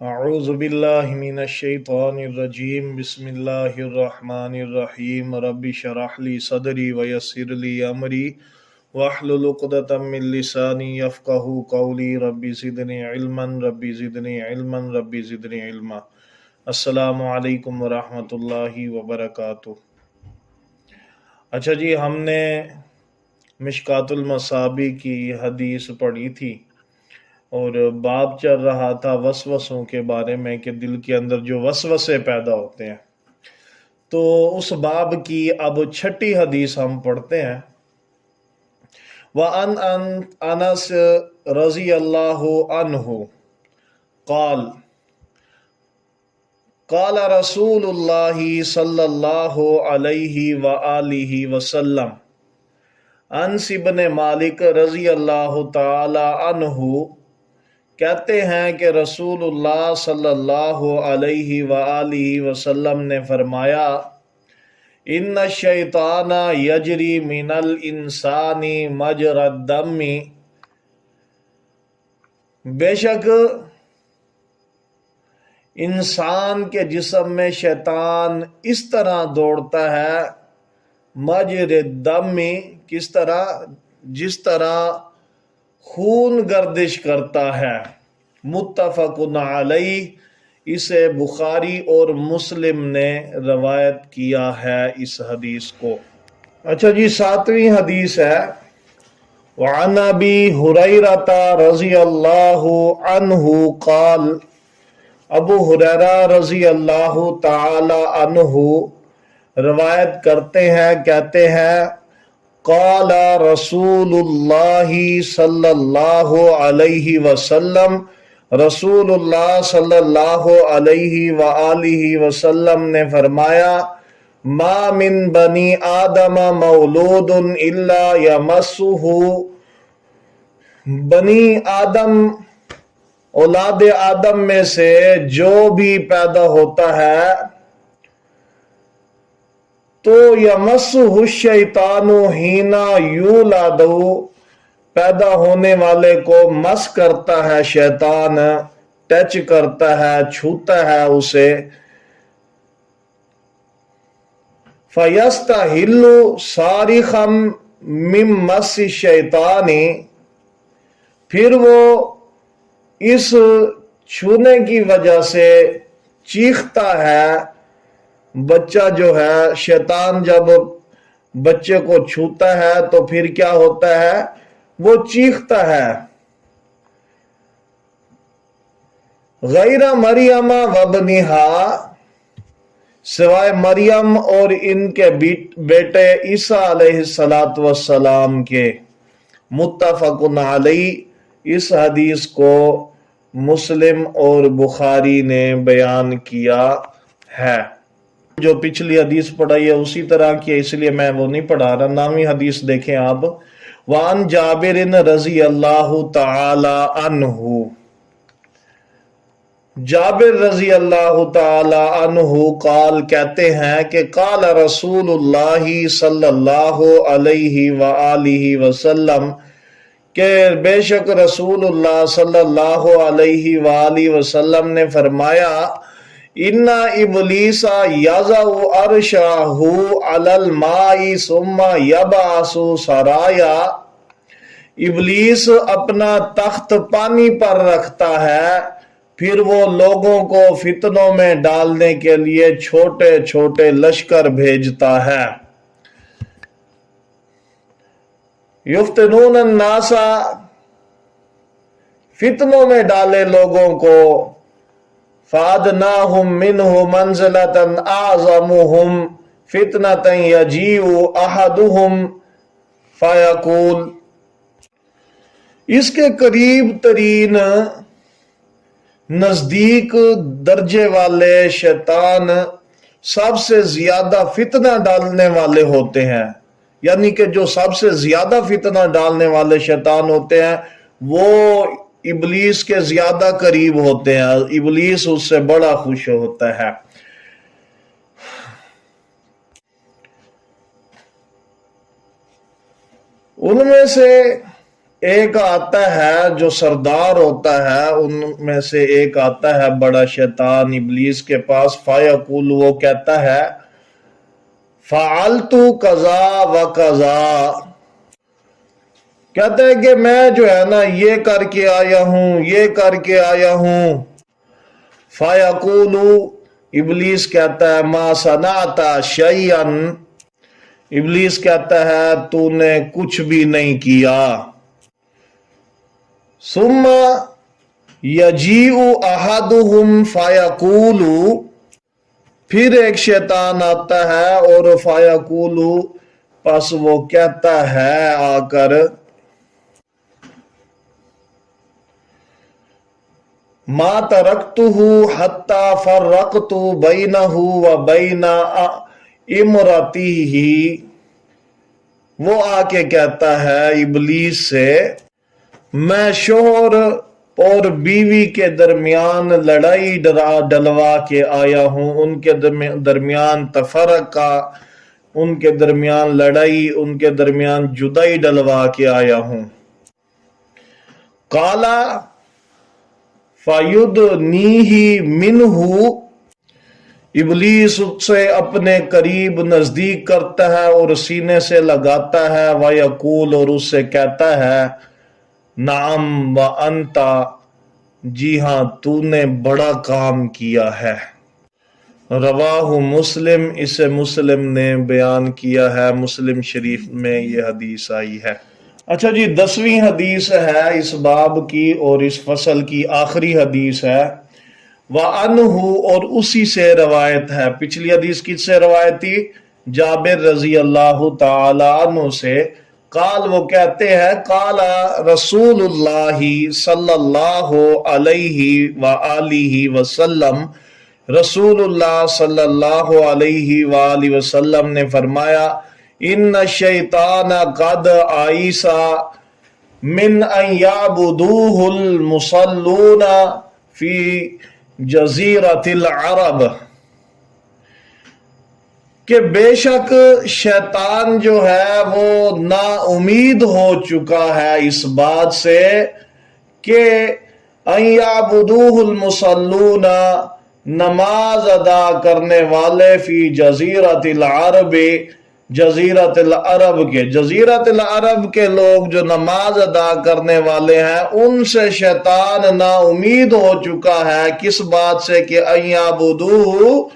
اعوذ باللہ من الشیطان الرجیم بسم اللہ الرحمن الرحیم رب اشرح لی صدری ویسر لی امری واحلل عقدۃ من لسانی یفقہوا قولی رب زدنی علما رب زدنی علما رب زدنی علما۔ السلام علیکم ورحمۃ اللہ وبرکاتہ۔ اچھا جی، ہم نے مشکوٰۃ المصابیح کی حدیث پڑھی تھی اور باب چل رہا تھا وسوسوں کے بارے میں کہ دل کے اندر جو وسوسے پیدا ہوتے ہیں، تو اس باب کی اب چھٹی حدیث ہم پڑھتے ہیں۔ وَعَنْ انس رضی اللہ عنہ قال قال رسول اللہ صلی اللہ علیہ وآلہ وسلم۔ انس بن مالک رضی اللہ تعالی عنہ کہتے ہیں کہ رسول اللہ صلی اللہ علیہ وآلہ وسلم نے فرمایا، ان الشیطان یجری من الانسان مجری الدم، بے شک انسان کے جسم میں شیطان اس طرح دوڑتا ہے، مجری الدم، کس طرح؟ جس طرح خون گردش کرتا ہے۔ متفق علیہ، اسے بخاری اور مسلم نے روایت کیا ہے اس حدیث کو۔ اچھا جی، 7ویں حدیث ہے۔ وعن ابی ہریرہ رضی اللہ عنہ قال، ابو ہریرہ رضی اللہ تعالی عنہ روایت کرتے ہیں، کہتے ہیں، قال رسول اللہ صلی اللہ علیہ وسلم، رسول اللہ صلی اللہ علیہ وآلہ وسلم نے فرمایا، ما من بنی آدم مولود الا یمسہ، بنی آدم، اولاد آدم میں سے جو بھی پیدا ہوتا ہے تو یمسہ الشیطان حینا یولد، پیدا ہونے والے کو مس کرتا ہے شیطان، ٹچ کرتا ہے، چھوتا ہے اسے۔ فَيَسْتَحِلُّ صَارِخًا مِّن مَّسِّ الشَّيْطَانِ، پھر وہ اس چھونے کی وجہ سے چیختا ہے۔ بچہ جو ہے، شیطان جب بچے کو چھوتا ہے تو پھر کیا ہوتا ہے؟ وہ چیختا ہے۔ غیر مریم وابنہا، سوائے مریم اور ان کے بیٹے عیسیٰ علیہ السلام کے۔ متفق علیہ، اس حدیث کو مسلم اور بخاری نے بیان کیا ہے۔ جو پچھلی حدیث پڑھائی ہے اسی طرح کی ہے، اس لیے میں وہ نہیں پڑھا رہا۔ نامی حدیث دیکھیں آپ۔ وعن جابر رضی اللہ تعالی عنہ، جابر رضی اللہ تعالی عنہ قال، کہتے ہیں کہ قال رسول اللہ صلی اللہ علیہ وآلہ وسلم، کہ بے شک رسول اللہ صلی اللہ علیہ وآلہ وسلم نے فرمایا، ان ابلیس یضع عرشہ علی الماء ثم یبعث سرایا، ابلیس اپنا تخت پانی پر رکھتا ہے، پھر وہ لوگوں کو فتنوں میں ڈالنے کے لیے چھوٹے چھوٹے لشکر بھیجتا ہے۔ یفتنون الناس، فتنوں میں ڈالے لوگوں کو۔ فَأَدْنَاهُمْ مِنْهُ مَنْزِلَةً أَعْظَمُهُمْ فِتْنَةً يَجِيءُ أَحَدُهُمْ فَيَقُولُ، اس کے قریب ترین نزدیک درجے والے شیطان سب سے زیادہ فتنہ ڈالنے والے ہوتے ہیں، یعنی کہ جو سب سے زیادہ فتنہ ڈالنے والے شیطان ہوتے ہیں وہ ابلیس کے زیادہ قریب ہوتے ہیں، ابلیس اس سے بڑا خوش ہوتا ہے۔ ان میں سے ایک آتا ہے جو سردار ہوتا ہے ان میں سے ایک آتا ہے بڑا شیطان ابلیس کے پاس، فیقول وہ کہتا ہے فعلت کذا و کذا، کہتا ہے کہ میں جو ہے نا یہ کر کے آیا ہوں، یہ کر کے آیا ہوں۔ فیقول ابلیس کہتا ہے ما صنعت شیئا، ابلیس کہتا ہے تو نے کچھ بھی نہیں کیا۔ ثم یجیء احدہم فیقول، پھر ایک شیطان آتا ہے اور فیقول پس وہ کہتا ہے آ کر ما ترکتہ حتی فرقت بینہ و بین امرتہ، وہ آ کے کہتا ہے ابلیس سے میں شوہر اور بیوی کے درمیان لڑائی ڈلوا کے آیا ہوں، ان کے درمیان تفرقہ، ان کے درمیان لڑائی، ان کے درمیان جدائی ڈلوا کے آیا ہوں۔ قالا فیدنیہ منہ، ابلیس اس سے اپنے قریب نزدیک کرتا ہے اور سینے سے لگاتا ہے، ویقول اور اس سے کہتا ہے نعم وانت، جی ہاں تو نے بڑا کام کیا ہے۔ رواہ مسلم، اسے مسلم نے بیان کیا ہے، مسلم شریف میں یہ حدیث آئی ہے۔ اچھا جی، 10ویں حدیث ہے اس باب کی اور اس فصل کی آخری حدیث ہے۔ وَأَنْهُ، اور اسی سے روایت ہے۔ پچھلی حدیث کس سے روایت تھی؟ جابر رضی اللہ تعالی عنہ سے۔ قال، وہ کہتے ہیں قال رسول اللہ صلی اللہ علیہ وآلہ وسلم، رسول اللہ صلی اللہ علیہ وآلہ وسلم نے فرمایا ان الشیطان قد آئیس من ان یعبدوہ المصلون فی جزیرۃ العرب، کہ بے شک شیطان جو ہے وہ نا امید ہو چکا ہے اس بات سے کہ ان یعبدوہ المصلون، نماز ادا کرنے والے فی جزیرۃ العرب، جزیرۃ العرب کے، جزیرۃ العرب کے لوگ جو نماز ادا کرنے والے ہیں ان سے شیطان نا امید ہو چکا ہے، کس بات سے کہ ان یعبدوہ،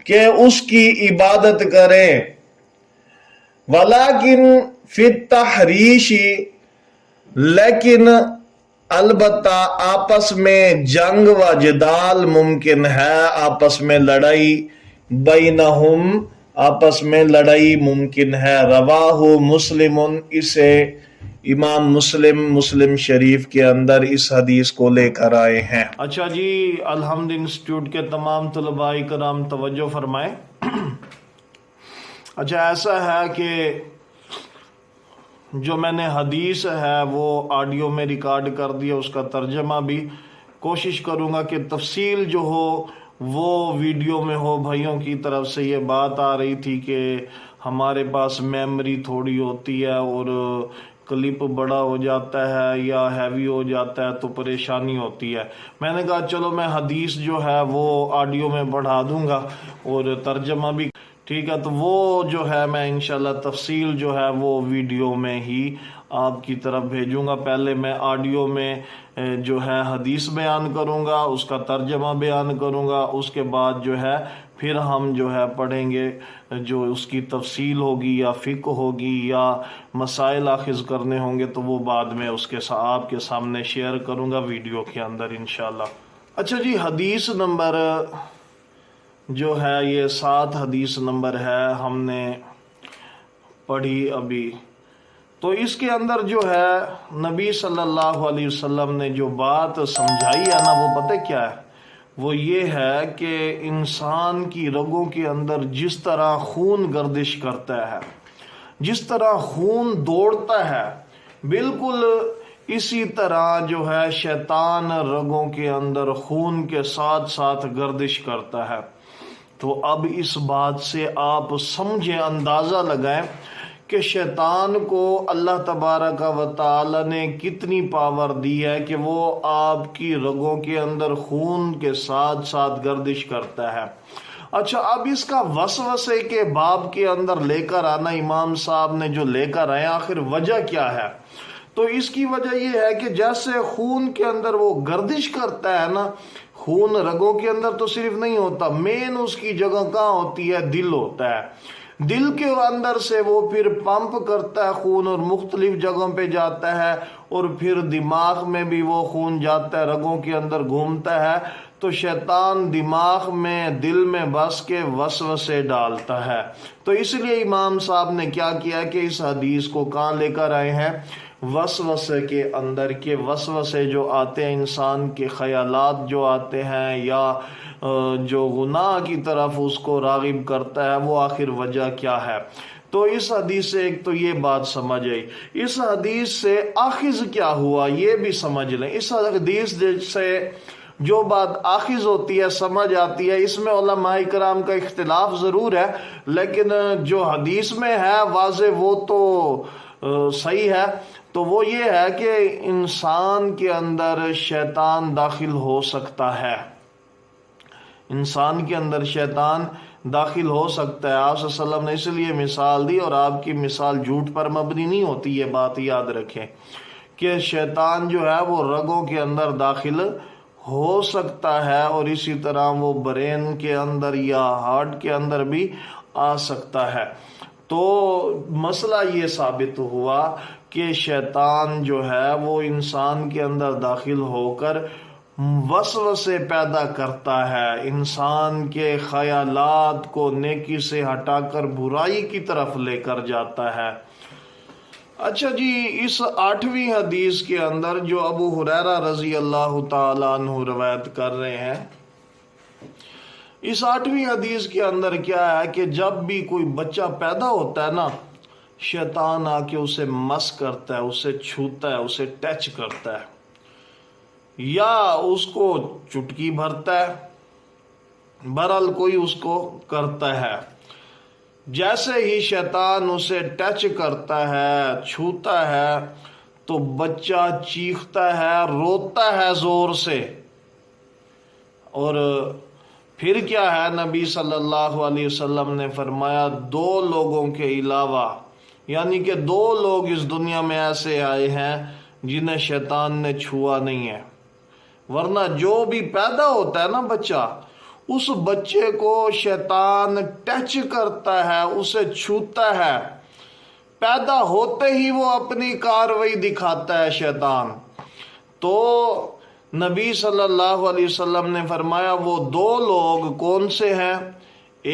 کہ اس کی عبادت کریں، ولیکن فی التحریش، لیکن البتہ آپس میں جنگ و جدال ممکن ہے، آپس میں لڑائی، بینہم، آپس میں لڑائی ممکن ہے۔ رواہ مسلم، اسے امام مسلم شریف کے اندر اس حدیث کو لے کر آئے ہیں۔ اچھا جی، الحمد انسٹیٹیوٹ کے تمام طلباء کرام توجہ فرمائیں۔ اچھا، ایسا ہے کہ جو میں نے حدیث ہے وہ آڈیو میں ریکارڈ کر دیا، اس کا ترجمہ بھی کوشش کروں گا کہ تفصیل جو ہو وہ ویڈیو میں ہو۔ بھائیوں کی طرف سے یہ بات آ رہی تھی کہ ہمارے پاس میموری تھوڑی ہوتی ہے اور کلپ بڑا ہو جاتا ہے یا ہیوی ہو جاتا ہے تو پریشانی ہوتی ہے۔ میں نے کہا چلو میں حدیث جو ہے وہ آڈیو میں بڑھا دوں گا اور ترجمہ بھی، ٹھیک ہے، تو وہ جو ہے میں انشاءاللہ تفصیل جو ہے وہ ویڈیو میں ہی آپ کی طرف بھیجوں گا۔ پہلے میں آڈیو میں جو ہے حدیث بیان کروں گا، اس کا ترجمہ بیان کروں گا، اس کے بعد جو ہے پھر ہم جو ہے پڑھیں گے، جو اس کی تفصیل ہوگی یا فقہ ہوگی یا مسائل آخذ کرنے ہوں گے تو وہ بعد میں اس کے آپ کے سامنے شیئر کروں گا ویڈیو کے اندر انشاءاللہ۔ اچھا جی، حدیث نمبر جو ہے یہ 7 حدیث نمبر ہے، ہم نے پڑھی ابھی، تو اس کے اندر جو ہے نبی صلی اللہ علیہ وسلم نے جو بات سمجھائی ہے نا، وہ پتہ کیا ہے؟ وہ یہ ہے کہ انسان کی رگوں کے اندر جس طرح خون گردش کرتا ہے، جس طرح خون دوڑتا ہے، بالکل اسی طرح جو ہے شیطان رگوں کے اندر خون کے ساتھ ساتھ گردش کرتا ہے۔ تو اب اس بات سے آپ سمجھیں، اندازہ لگائیں کہ شیطان کو اللہ تبارک و تعالی نے کتنی پاور دی ہے کہ وہ آپ کی رگوں کے اندر خون کے ساتھ ساتھ گردش کرتا ہے۔ اچھا، اب اس کا وسوسے کے باب کے اندر لے کر آنا امام صاحب نے جو لے کر آئے، آخر وجہ کیا ہے؟ تو اس کی وجہ یہ ہے کہ جیسے خون کے اندر وہ گردش کرتا ہے نا، خون رگوں کے اندر تو صرف نہیں ہوتا، مین اس کی جگہ کہاں ہوتی ہے؟ دل ہوتا ہے۔ دل کے اندر سے وہ پھر پمپ کرتا ہے خون اور مختلف جگہوں پہ جاتا ہے، اور پھر دماغ میں بھی وہ خون جاتا ہے، رگوں کے اندر گھومتا ہے۔ تو شیطان دماغ میں، دل میں بس کے وسوسے ڈالتا ہے۔ تو اس لیے امام صاحب نے کیا کیا کہ اس حدیث کو کہاں لے کر آئے ہیں؟ وسوسے کے اندر، کے وسوسے جو آتے ہیں، انسان کے خیالات جو آتے ہیں یا جو گناہ کی طرف اس کو راغب کرتا ہے، وہ آخر وجہ کیا ہے؟ تو اس حدیث سے ایک تو یہ بات سمجھ آئی۔ اس حدیث سے آخذ کیا ہوا یہ بھی سمجھ لیں۔ اس حدیث سے جو بات آخذ ہوتی ہے، سمجھ آتی ہے، اس میں علماء کرام کا اختلاف ضرور ہے، لیکن جو حدیث میں ہے واضح وہ تو صحیح ہے۔ تو وہ یہ ہے کہ انسان کے اندر شیطان داخل ہو سکتا ہے، انسان کے اندر شیطان داخل ہو سکتا ہے۔ آپ صلی اللہ علیہ وسلم نے اس لیے مثال دی، اور آپ کی مثال جھوٹ پر مبنی نہیں ہوتی، یہ بات یاد رکھیں کہ شیطان جو ہے وہ رگوں کے اندر داخل ہو سکتا ہے، اور اسی طرح وہ برین کے اندر یا ہارٹ کے اندر بھی آ سکتا ہے۔ تو مسئلہ یہ ثابت ہوا کہ شیطان جو ہے وہ انسان کے اندر داخل ہو کر وسوسے پیدا کرتا ہے، انسان کے خیالات کو نیکی سے ہٹا کر برائی کی طرف لے کر جاتا ہے۔ اچھا جی، اس 8ویں حدیث کے اندر جو ابو ہریرہ رضی اللہ تعالیٰ عنہ روایت کر رہے ہیں، اس 8ویں حدیث کے اندر کیا ہے کہ جب بھی کوئی بچہ پیدا ہوتا ہے نا، شیطان آ کے اسے مس کرتا ہے، اسے چھوتا ہے، اسے ٹچ کرتا ہے، یا اس کو چٹکی بھرتا ہے، بہرحال کوئی اس کو کرتا ہے۔ جیسے ہی شیطان اسے ٹچ کرتا ہے، چھوتا ہے، تو بچہ چیختا ہے، روتا ہے زور سے، اور پھر کیا ہے؟ نبی صلی اللہ علیہ وسلم نے فرمایا 2 لوگوں کے علاوہ، یعنی کہ 2 لوگ اس دنیا میں ایسے آئے ہیں جنہیں شیطان نے چھوا نہیں ہے، ورنہ جو بھی پیدا ہوتا ہے نا بچہ، اس بچے کو شیطان ٹچ کرتا ہے، اسے چھوتا ہے، پیدا ہوتے ہی وہ اپنی کارروائی دکھاتا ہے شیطان۔ تو نبی صلی اللہ علیہ وسلم نے فرمایا وہ 2 لوگ کون سے ہیں؟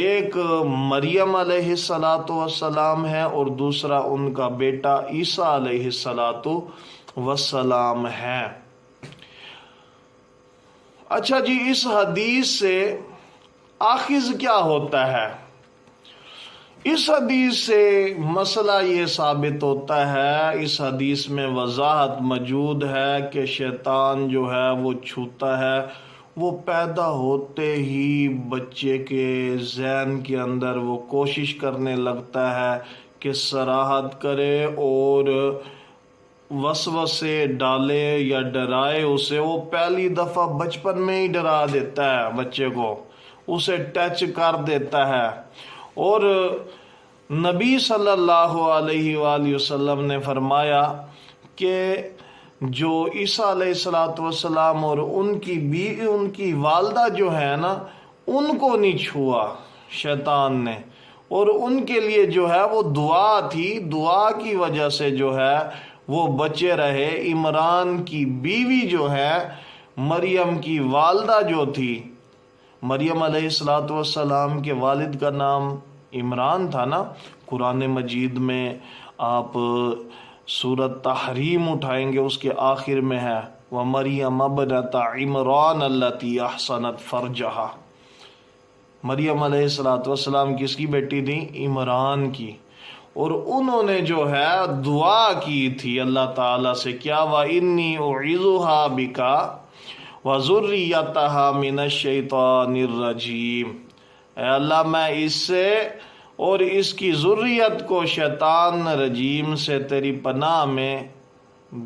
ایک مریم علیہ السلام ہے، اور دوسرا ان کا بیٹا عیسیٰ علیہ السلام ہے۔ اچھا جی، اس حدیث سے آخذ کیا ہوتا ہے؟ اس حدیث سے مسئلہ یہ ثابت ہوتا ہے، اس حدیث میں وضاحت موجود ہے کہ شیطان جو ہے وہ چھوتا ہے، وہ پیدا ہوتے ہی بچے کے ذہن کے اندر وہ کوشش کرنے لگتا ہے کہ صراحت کرے اور وسوسے ڈالے یا ڈرائے اسے۔ وہ پہلی دفعہ بچپن میں ہی ڈرا دیتا ہے بچے کو، اسے ٹچ کر دیتا ہے۔ اور نبی صلی اللہ علیہ وآلہ وسلم نے فرمایا کہ جو عیسیٰ علیہ السلام اور ان کی والدہ جو ہے نا، ان کو نہیں چھوا شیطان نے، اور ان کے لیے جو ہے وہ دعا تھی، دعا کی وجہ سے جو ہے وہ بچے رہے۔ عمران کی بیوی جو ہے، مریم کی والدہ جو تھی، مریم علیہ السلام کے والد کا نام عمران تھا نا۔ قرآن مجید میں آپ سورۃ تحریم اٹھائیں گے، اس کے آخر میں ہے وَمَرْيَمَ ابْنَتَ عِمْرَانَ الَّتِي أَحْصَنَتْ فَرْجَهَا۔ مریم علیہ السلام کس کی بیٹی تھی؟ عمران کی۔ اور انہوں نے جو ہے دعا کی تھی اللہ تعالیٰ سے، کیا وَإِنِّي أُعِيذُهَا بِكَ وَذُرِّيَّتَهَا مِنَ الشَّيْطَانِ الرَّجِيمِ، اے اللہ میں اس سے اور اس کی ذریت کو شیطان رجیم سے تیری پناہ میں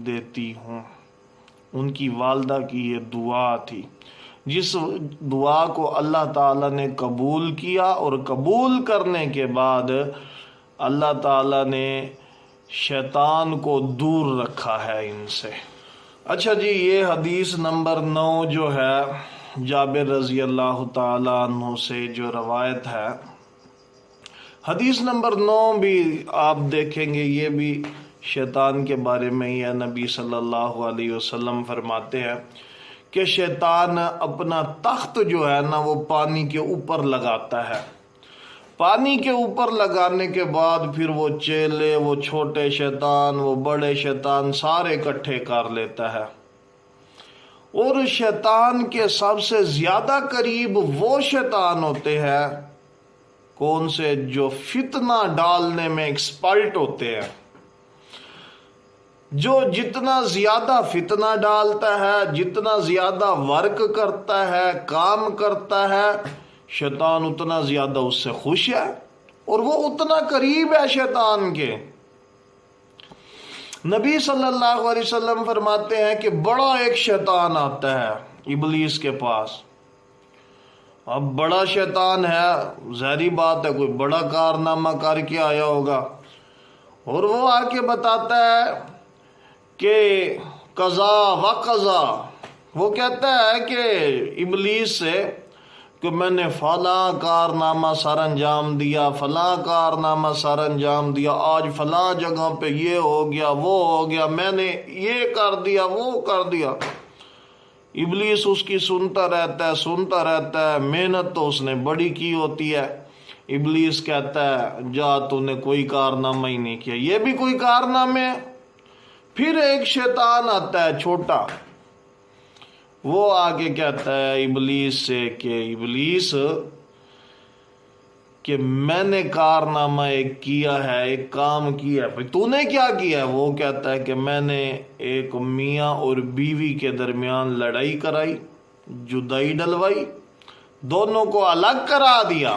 دیتی ہوں۔ ان کی والدہ کی یہ دعا تھی، جس دعا کو اللہ تعالیٰ نے قبول کیا، اور قبول کرنے کے بعد اللہ تعالیٰ نے شیطان کو دور رکھا ہے ان سے۔ اچھا جی، یہ حدیث نمبر 9 جو ہے جابر رضی اللہ تعالیٰ عنہ سے جو روایت ہے، حدیث نمبر 9 بھی آپ دیکھیں گے، یہ بھی شیطان کے بارے میں ہی ہے۔ نبی صلی اللہ علیہ وسلم فرماتے ہیں کہ شیطان اپنا تخت جو ہے نا وہ پانی کے اوپر لگاتا ہے، پانی کے اوپر لگانے کے بعد پھر وہ چیلے، وہ چھوٹے شیطان، وہ بڑے شیطان سارے اکٹھے کر لیتا ہے، اور شیطان کے سب سے زیادہ قریب وہ شیطان ہوتے ہیں، کون سے؟ جو فتنہ ڈالنے میں ایکسپرٹ ہوتے ہیں۔ جو جتنا زیادہ فتنہ ڈالتا ہے، جتنا زیادہ ورک کرتا ہے، کام کرتا ہے، شیطان اتنا زیادہ اس سے خوش ہے، اور وہ اتنا قریب ہے شیطان کے۔ نبی صلی اللہ علیہ وسلم فرماتے ہیں کہ بڑا ایک شیطان آتا ہے ابلیس کے پاس۔ اب بڑا شیطان ہے، ظاہری بات ہے، کوئی بڑا کارنامہ کر کے آیا ہوگا، اور وہ آ کے بتاتا ہے کہ قضا و قضا، وہ کہتا ہے کہ ابلیس سے کہ میں نے فلاں کارنامہ سر انجام دیا، فلاں کارنامہ سر انجام دیا، آج فلاں جگہ پہ یہ ہو گیا، وہ ہو گیا، میں نے یہ کر دیا، وہ کر دیا۔ ابلیس اس کی سنتا رہتا ہے، محنت تو اس نے بڑی کی ہوتی ہے۔ ابلیس کہتا ہے جا، تو نے کوئی کارنامہ ہی نہیں کیا، یہ بھی کوئی کارنامے۔ پھر ایک شیطان آتا ہے چھوٹا، وہ آگے کہتا ہے ابلیس سے کہ ابلیس، کہ میں نے کارنامہ ایک کیا ہے، ایک کام کیا ہے، تو نے کیا کیا ہے؟ وہ کہتا ہے کہ میں نے ایک میاں اور بیوی کے درمیان لڑائی کرائی، جدائی ڈلوائی، دونوں کو الگ کرا دیا۔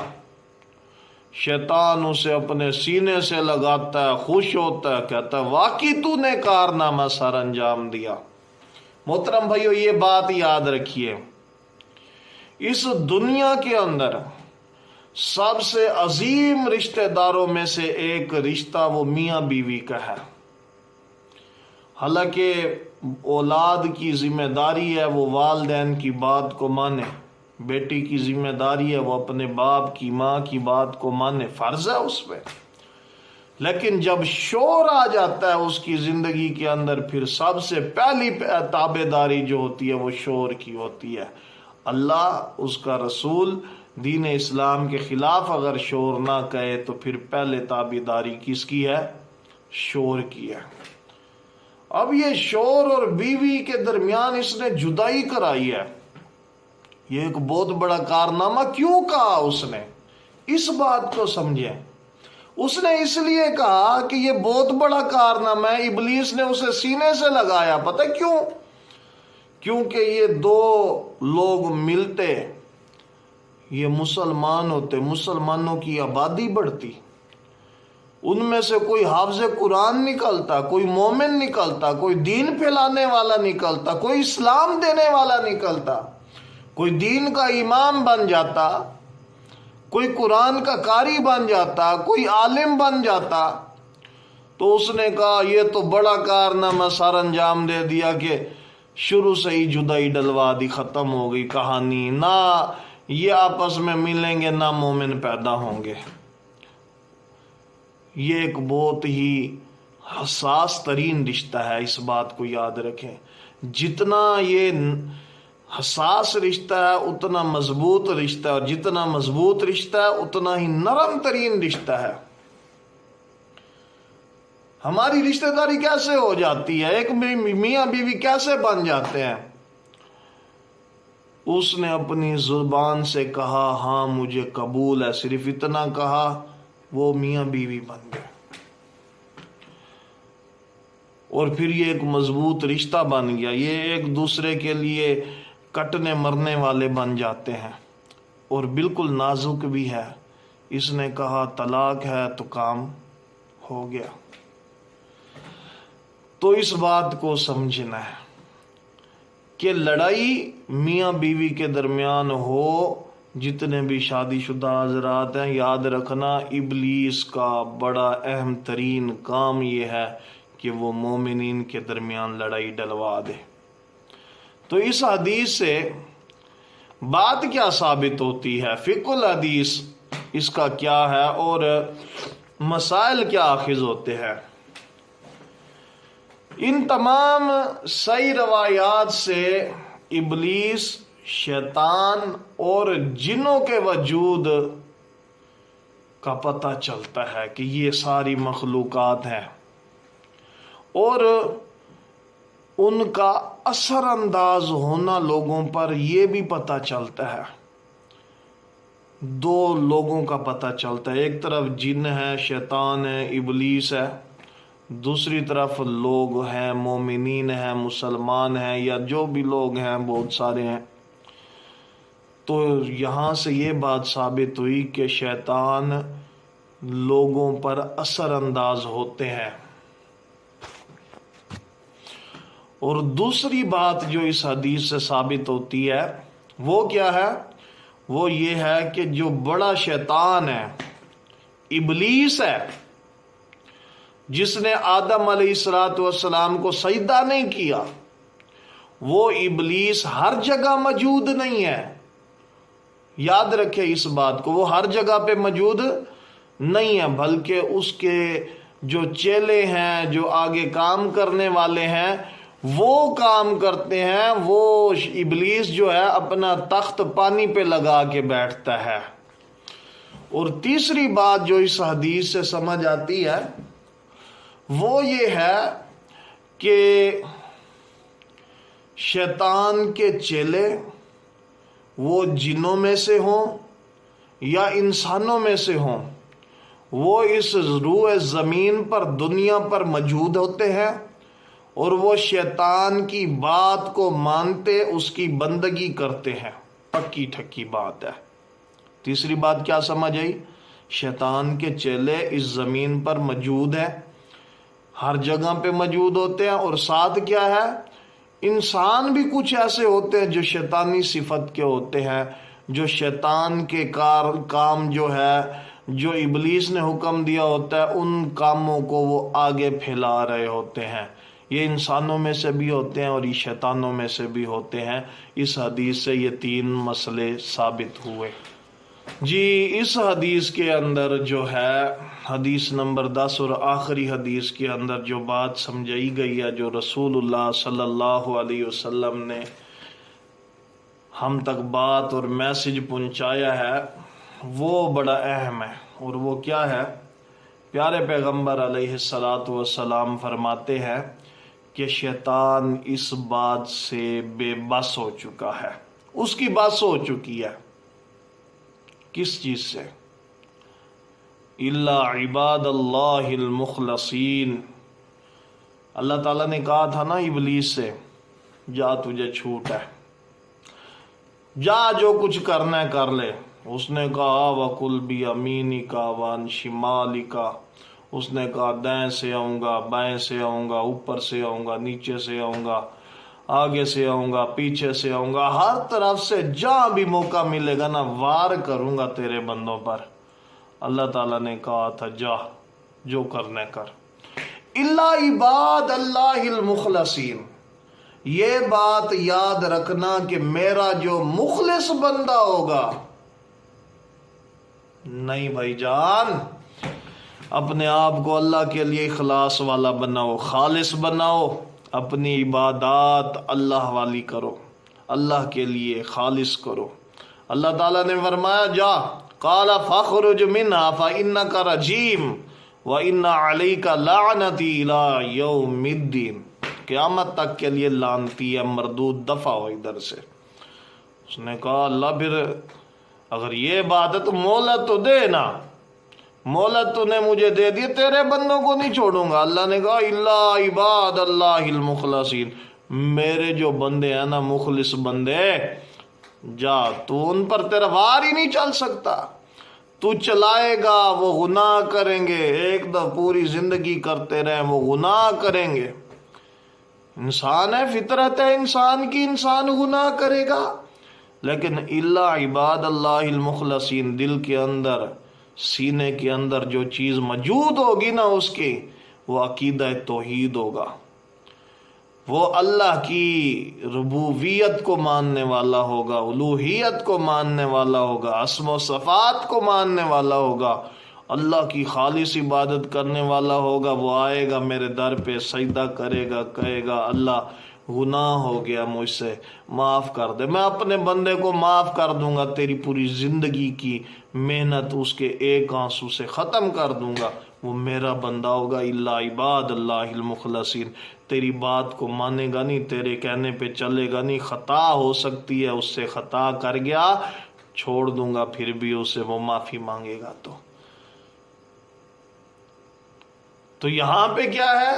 شیطان اسے اپنے سینے سے لگاتا ہے، خوش ہوتا ہے، کہتا ہے واقعی تو نے کارنامہ سر انجام دیا۔ محترم بھائیو، یہ بات یاد رکھیے، اس دنیا کے اندر سب سے عظیم رشتہ داروں میں سے ایک رشتہ وہ میاں بیوی کا ہے۔ حالانکہ اولاد کی ذمہ داری ہے وہ والدین کی بات کو مانے، بیٹی کی ذمہ داری ہے وہ اپنے باپ کی، ماں کی بات کو مانے، فرض ہے اس پہ۔ لیکن جب شور آ جاتا ہے اس کی زندگی کے اندر، پھر سب سے پہلی تابع داری جو ہوتی ہے وہ شور کی ہوتی ہے۔ اللہ، اس کا رسول، دین اسلام کے خلاف اگر شور نہ کہے تو پھر پہلے تابع داری کس کی ہے؟ شور کی ہے۔ اب یہ شور اور بیوی کے درمیان اس نے جدائی کرائی ہے، یہ ایک بہت بڑا کارنامہ کیوں کہا اس نے؟ اس بات کو سمجھیں۔ اس نے اس لیے کہا کہ یہ بہت بڑا کارنامہ ہے، ابلیس نے اسے سینے سے لگایا۔ پتہ کیوں؟ کیونکہ یہ دو لوگ ملتے، یہ مسلمان ہوتے، مسلمانوں کی آبادی بڑھتی، ان میں سے کوئی حافظ قرآن نکلتا، کوئی مومن نکلتا، کوئی دین پھیلانے والا نکلتا، کوئی اسلام دینے والا نکلتا، کوئی دین کا امام بن جاتا، کوئی قرآن کا قاری بن جاتا، کوئی عالم بن جاتا۔ تو اس نے کہا یہ تو بڑا کارنامہ سر انجام دے دیا کہ شروع سے ہی جدائی ڈلوا دی، ختم ہو گئی کہانی، نہ یہ آپس میں ملیں گے نہ مومن پیدا ہوں گے۔ یہ ایک بہت ہی حساس ترین رشتہ ہے، اس بات کو یاد رکھیں۔ جتنا یہ حساس رشتہ ہے اتنا مضبوط رشتہ ہے، اور جتنا مضبوط رشتہ ہے اتنا ہی نرم ترین رشتہ ہے۔ ہماری رشتہ داری کیسے ہو جاتی ہے؟ ایک میاں بیوی کیسے بن جاتے ہیں؟ اس نے اپنی زبان سے کہا ہاں مجھے قبول ہے، صرف اتنا کہا، وہ میاں بیوی بن گئے، اور پھر یہ ایک مضبوط رشتہ بن گیا۔ یہ ایک دوسرے کے لیے کٹنے مرنے والے بن جاتے ہیں، اور بالکل نازک بھی ہے۔ اس نے کہا طلاق ہے تو کام ہو گیا۔ تو اس بات کو سمجھنا ہے کہ لڑائی میاں بیوی کے درمیان ہو، جتنے بھی شادی شدہ حضرات ہیں، یاد رکھنا ابلیس کا بڑا اہم ترین کام یہ ہے کہ وہ مومنین کے درمیان لڑائی ڈلوا دے۔ تو اس حدیث سے بات کیا ثابت ہوتی ہے، فقہ الحدیث اس کا کیا ہے اور مسائل کیا اخذ ہوتے ہیں؟ ان تمام صحیح روایات سے ابلیس، شیطان اور جنوں کے وجود کا پتہ چلتا ہے کہ یہ ساری مخلوقات ہیں، اور ان کا اثر انداز ہونا لوگوں پر یہ بھی پتہ چلتا ہے۔ دو لوگوں کا پتہ چلتا ہے، ایک طرف جن ہے، شیطان ہے، ابلیس ہے، دوسری طرف لوگ ہیں، مومنین ہیں، مسلمان ہیں، یا جو بھی لوگ ہیں بہت سارے ہیں۔ تو یہاں سے یہ بات ثابت ہوئی کہ شیطان لوگوں پر اثر انداز ہوتے ہیں۔ اور دوسری بات جو اس حدیث سے ثابت ہوتی ہے وہ کیا ہے؟ وہ یہ ہے کہ جو بڑا شیطان ہے، ابلیس ہے، جس نے آدم علیہ السلام کو سجدہ نہیں کیا، وہ ابلیس ہر جگہ موجود نہیں ہے۔ یاد رکھے اس بات کو، وہ ہر جگہ پہ موجود نہیں ہے، بلکہ اس کے جو چیلے ہیں، جو آگے کام کرنے والے ہیں، وہ کام کرتے ہیں۔ وہ ابلیس جو ہے اپنا تخت پانی پہ لگا کے بیٹھتا ہے۔ اور تیسری بات جو اس حدیث سے سمجھ آتی ہے وہ یہ ہے کہ شیطان کے چیلے وہ جنوں میں سے ہوں یا انسانوں میں سے ہوں، وہ اس روح زمین پر، دنیا پر موجود ہوتے ہیں، اور وہ شیطان کی بات کو مانتے، اس کی بندگی کرتے ہیں۔ پکی ٹھکی بات ہے۔ تیسری بات کیا سمجھ آئی؟ شیطان کے چیلے اس زمین پر موجود ہیں، ہر جگہ پہ موجود ہوتے ہیں، اور ساتھ کیا ہے؟ انسان بھی کچھ ایسے ہوتے ہیں جو شیطانی صفت کے ہوتے ہیں، جو شیطان کے کام جو ہے، جو ابلیس نے حکم دیا ہوتا ہے، ان کاموں کو وہ آگے پھیلا رہے ہوتے ہیں۔ یہ انسانوں میں سے بھی ہوتے ہیں اور یہ شیطانوں میں سے بھی ہوتے ہیں۔ اس حدیث سے یہ تین مسئلے ثابت ہوئے۔ جی، اس حدیث کے اندر جو ہے، حدیث نمبر 10 اور آخری حدیث کے اندر جو بات سمجھائی گئی ہے، جو رسول اللہ صلی اللہ علیہ وسلم نے ہم تک بات اور میسج پہنچایا ہے، وہ بڑا اہم ہے۔ اور وہ کیا ہے؟ پیارے پیغمبر علیہ الصلاۃ والسلام فرماتے ہیں کہ شیطان اس بات سے بے بس ہو چکا ہے، اس کی بس ہو چکی ہے۔ کس چیز سے؟ الا عباد اللہ المخلصین۔ اللہ تعالیٰ نے کہا تھا نا ابلیس سے، جا تجھے چھوٹ ہے، جا جو کچھ کرنا ہے کر لے۔ اس نے کہا وَقُلْ بِيَمِينِكَ وَعَنْ شِمَالِكَ، اس نے کہا دائیں سے آؤں گا، بائیں سے آؤں گا، اوپر سے آؤں گا، نیچے سے آؤں گا، آگے سے آؤں گا، پیچھے سے آؤں گا، ہر طرف سے جہاں بھی موقع ملے گا نا وار کروں گا تیرے بندوں پر۔ اللہ تعالیٰ نے کہا تھا جا جو کرنا کر۔ الا عباد اللہ المخلصین، یہ بات یاد رکھنا کہ میرا جو مخلص بندہ ہوگا، نہیں بھائی جان، اپنے آپ کو اللہ کے لیے اخلاص والا بناؤ، خالص بناؤ، اپنی عبادات اللہ والی کرو، اللہ کے لیے خالص کرو۔ اللہ تعالیٰ نے فرمایا جا، قال فاخرج منها فإنك رجیم وإن عليك لعنتي إلى يوم الدین، قیامت تک کے لیے لعنتی ہے، مردود، دفع ہو ادھر سے۔ اس نے کہا اللہ پھر اگر یہ بات ہے تو مہلت تو دے نا، مہلت تو نے مجھے دے دی، تیرے بندوں کو نہیں چھوڑوں گا۔ اللہ نے کہا الا عباد اللہ المخلصین، میرے جو بندے ہیں نا مخلص بندے، جا تو ان پر تیرا وار ہی نہیں چل سکتا، تو چلائے گا وہ گناہ کریں گے، ایک دفعہ پوری زندگی کرتے رہیں وہ گناہ کریں گے۔ انسان ہے، فطرت ہے انسان کی، انسان گناہ کرے گا، لیکن الا عباد اللہ المخلصین، دل کے اندر سینے کے اندر جو چیز موجود ہوگی نا اس کی، وہ عقیدہ توحید ہوگا، وہ اللہ کی ربوبیت کو ماننے والا ہوگا، الوہیت کو ماننے والا ہوگا، اسم و صفات کو ماننے والا ہوگا، اللہ کی خالص عبادت کرنے والا ہوگا۔ وہ آئے گا میرے در پہ سجدہ کرے گا، کہے گا اللہ گناہ ہو گیا مجھ سے، معاف کر دے، میں اپنے بندے کو معاف کر دوں گا، تیری پوری زندگی کی محنت اس کے ایک آنسو سے ختم کر دوں گا، وہ میرا بندہ ہوگا۔ الا عباد اللہ المخلصین، تیری بات کو مانے گا نہیں، تیرے کہنے پہ چلے گا نہیں، خطا ہو سکتی ہے، اس سے خطا کر گیا چھوڑ دوں گا، پھر بھی اسے وہ معافی مانگے گا۔ تو یہاں پہ کیا ہے؟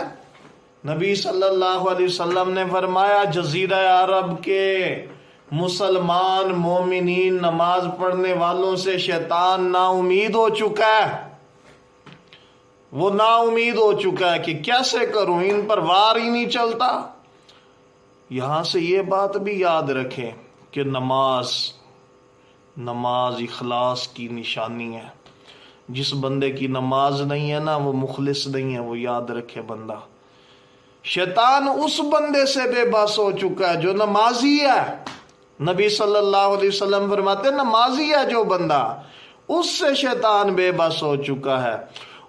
نبی صلی اللہ علیہ وسلم نے فرمایا جزیرہ عرب کے مسلمان مومنین نماز پڑھنے والوں سے شیطان نا امید ہو چکا ہے، وہ نا امید ہو چکا ہے کہ کیسے کروں، ان پر وار ہی نہیں چلتا۔ یہاں سے یہ بات بھی یاد رکھیں کہ نماز اخلاص کی نشانی ہے۔ جس بندے کی نماز نہیں ہے نا وہ مخلص نہیں ہے، وہ یاد رکھے بندہ۔ شیطان اس بندے سے بے بس ہو چکا ہے جو نمازی ہے۔ نبی صلی اللہ علیہ وسلم فرماتے ہیں نمازی ہے جو بندہ، اس سے شیطان بے بس ہو چکا ہے۔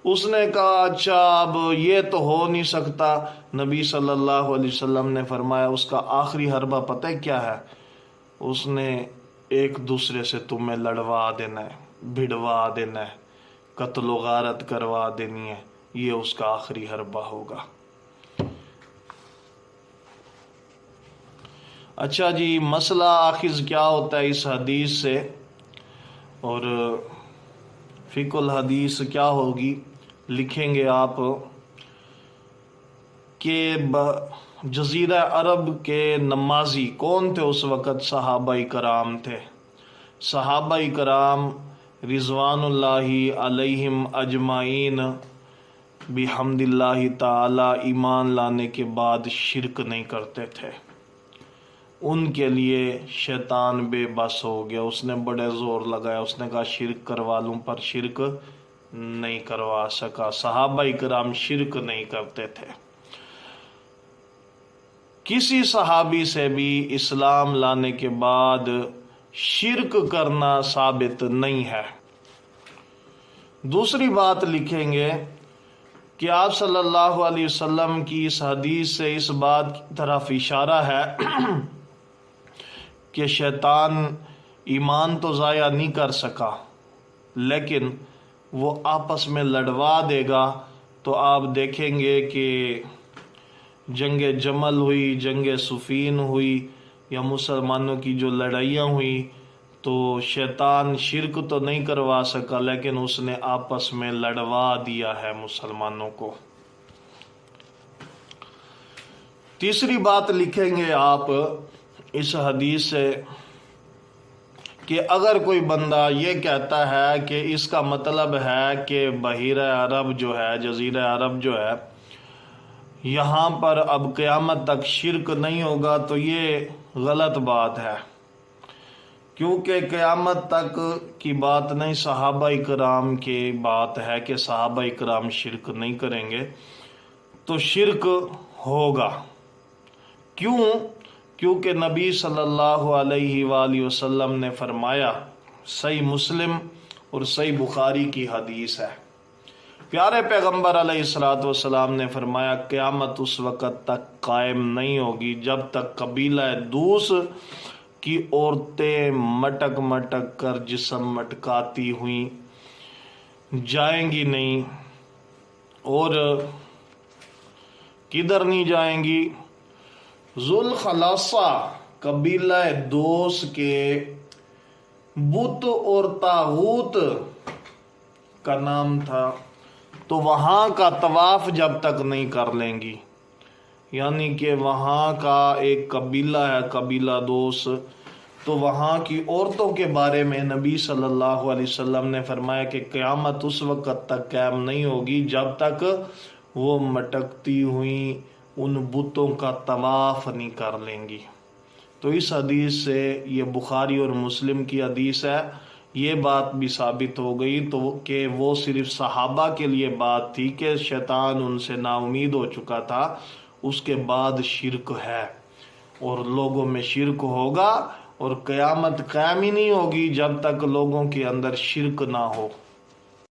اس نے کہا اچھا اب یہ تو ہو نہیں سکتا، نبی صلی اللہ علیہ وسلم نے فرمایا اس کا آخری حربہ پتہ ہے کیا ہے؟ اس نے ایک دوسرے سے تمہیں لڑوا دینا ہے، بھڑوا دینا ہے، قتل و غارت کروا دینی ہے، یہ اس کا آخری حربہ ہوگا۔ اچھا جی، مسئلہ آخذ کیا ہوتا ہے اس حدیث سے، اور فقہ الحدیث کیا ہوگی؟ لکھیں گے آپ کہ جزیرہ عرب کے نمازی کون تھے اس وقت؟ صحابہ کرام تھے۔ صحابہ کرام رضوان اللہ علیہم اجمعین بحمد اللہ تعالی ایمان لانے کے بعد شرک نہیں کرتے تھے۔ ان کے لیے شیطان بے بس ہو گیا، اس نے بڑے زور لگایا، اس نے کہا شرک کروا لوں، پر شرک نہیں کروا سکا۔ صحابہ کرام شرک نہیں کرتے تھے۔ کسی صحابی سے بھی اسلام لانے کے بعد شرک کرنا ثابت نہیں ہے۔ دوسری بات لکھیں گے کہ آپ صلی اللہ علیہ وسلم کی اس حدیث سے اس بات کی طرف اشارہ ہے کہ شیطان ایمان تو ضائع نہیں کر سکا، لیکن وہ آپس میں لڑوا دے گا۔ تو آپ دیکھیں گے کہ جنگ جمل ہوئی، جنگ صفین ہوئی، یا مسلمانوں کی جو لڑائیاں ہوئی، تو شیطان شرک تو نہیں کروا سکا، لیکن اس نے آپس میں لڑوا دیا ہے مسلمانوں کو۔ تیسری بات لکھیں گے آپ اس حدیث سے کہ اگر کوئی بندہ یہ کہتا ہے کہ اس کا مطلب ہے کہ بحیرہ عرب جو ہے، جزیرہ عرب جو ہے، یہاں پر اب قیامت تک شرک نہیں ہوگا، تو یہ غلط بات ہے، کیونکہ قیامت تک کی بات نہیں، صحابہ کرام کی بات ہے کہ صحابہ کرام شرک نہیں کریں گے، تو شرک ہوگا۔ کیوں؟ کیونکہ نبی صلی اللہ علیہ وآلہ وسلم نے فرمایا، صحیح مسلم اور صحیح بخاری کی حدیث ہے، پیارے پیغمبر علیہ الصلوۃ والسلام نے فرمایا قیامت اس وقت تک قائم نہیں ہوگی جب تک قبیلہ دوس کی عورتیں مٹک مٹک کر جسم مٹکاتی ہوئی جائیں گی نہیں، اور کدھر نہیں جائیں گی؟ ذوالخلاصہ قبیلہ دوس کے بت اور طاغوت کا نام تھا، تو وہاں کا طواف جب تک نہیں کر لیں گی، یعنی کہ وہاں کا ایک قبیلہ ہے قبیلہ دوس، تو وہاں کی عورتوں کے بارے میں نبی صلی اللہ علیہ وسلم نے فرمایا کہ قیامت اس وقت تک قائم نہیں ہوگی جب تک وہ مٹکتی ہوئی ان بتوں کا طواف نہیں کر لیں گی۔ تو اس حدیث سے، یہ بخاری اور مسلم کی حدیث ہے، یہ بات بھی ثابت ہو گئی تو کہ وہ صرف صحابہ کے لیے بات تھی کہ شیطان ان سے نا امید ہو چکا تھا، اس کے بعد شرک ہے اور لوگوں میں شرک ہوگا، اور قیامت قائم ہی نہیں ہوگی جب تک لوگوں کے اندر شرک نہ ہو۔